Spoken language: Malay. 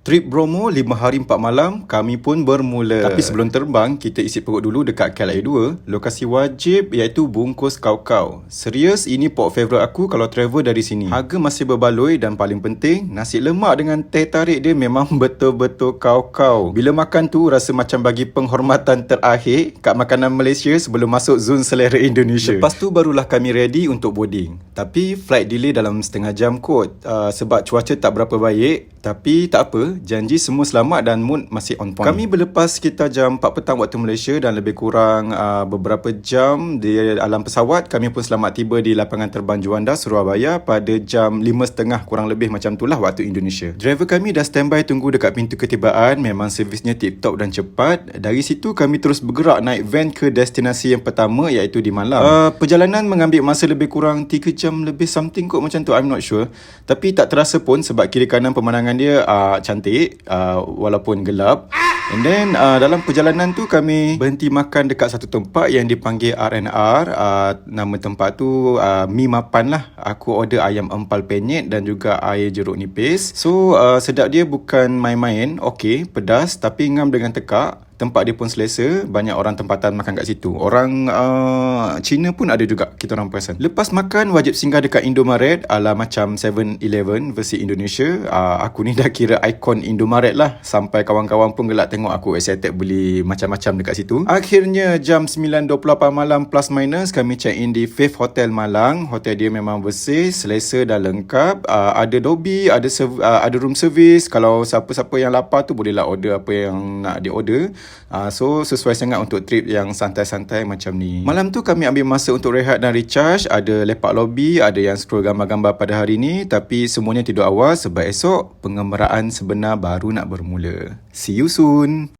Trip Bromo 5 hari 4 malam, kami pun bermula. Tapi sebelum terbang, kita isi perut dulu dekat KLIA 2. Lokasi wajib iaitu Bungkus Kau-Kau. Serius, ini port favourite aku kalau travel dari sini. Harga masih berbaloi dan paling penting, nasi lemak dengan teh tarik dia memang betul-betul kau-kau. Bila makan tu, rasa macam bagi penghormatan terakhir kat makanan Malaysia sebelum masuk zon selera Indonesia. Lepas tu barulah kami ready untuk boarding. Tapi flight delay dalam setengah jam kot. Sebab cuaca tak berapa baik. Tapi tak apa, janji semua selamat dan mood masih on point. Kami berlepas sekitar jam 4 petang waktu Malaysia dan lebih kurang beberapa jam di alam pesawat. Kami pun selamat tiba di lapangan terbang Juanda, Surabaya pada jam 5.30 kurang lebih macam itulah waktu Indonesia. Driver kami dah standby tunggu dekat pintu ketibaan. Memang servisnya tip-top dan cepat. Dari situ kami terus bergerak naik van ke destinasi yang pertama iaitu di Malang. Perjalanan mengambil masa lebih kurang 3 jam lebih something kot macam tu, I'm not sure. Tapi tak terasa pun sebab kiri kanan pemandangan dia cantik walaupun gelap. And then dalam perjalanan tu kami berhenti makan dekat satu tempat yang dipanggil R&R. Nama tempat tu Mi Mapan lah. Aku order ayam empal penyet dan juga air jeruk nipis. So sedap dia bukan main-main. Okey, pedas tapi ngam dengan tekak. Tempat dia pun selesa. Banyak orang tempatan makan kat situ. Orang Cina pun ada juga, kita orang perasan. Lepas makan wajib singgah dekat Indomaret ala macam 7-Eleven versi Indonesia. Aku ni dah kira ikon Indomaret lah. Sampai kawan-kawan pun gelak tengok aku excited beli macam-macam dekat situ. Akhirnya jam 9.28 malam plus minus kami check in di Faith Hotel Malang. Hotel dia memang bersih, selesa dan lengkap. Ada lobby, ada room service. Kalau siapa-siapa yang lapar tu bolehlah order apa yang nak dia order. So sesuai sangat untuk trip yang santai-santai macam ni. Malam tu kami ambil masa untuk rehat dan recharge. Ada lepak lobby, ada yang scroll gambar-gambar pada hari ni. Tapi semuanya tidur awal sebab esok pengembaraan sebenar baru nak bermula. See you soon.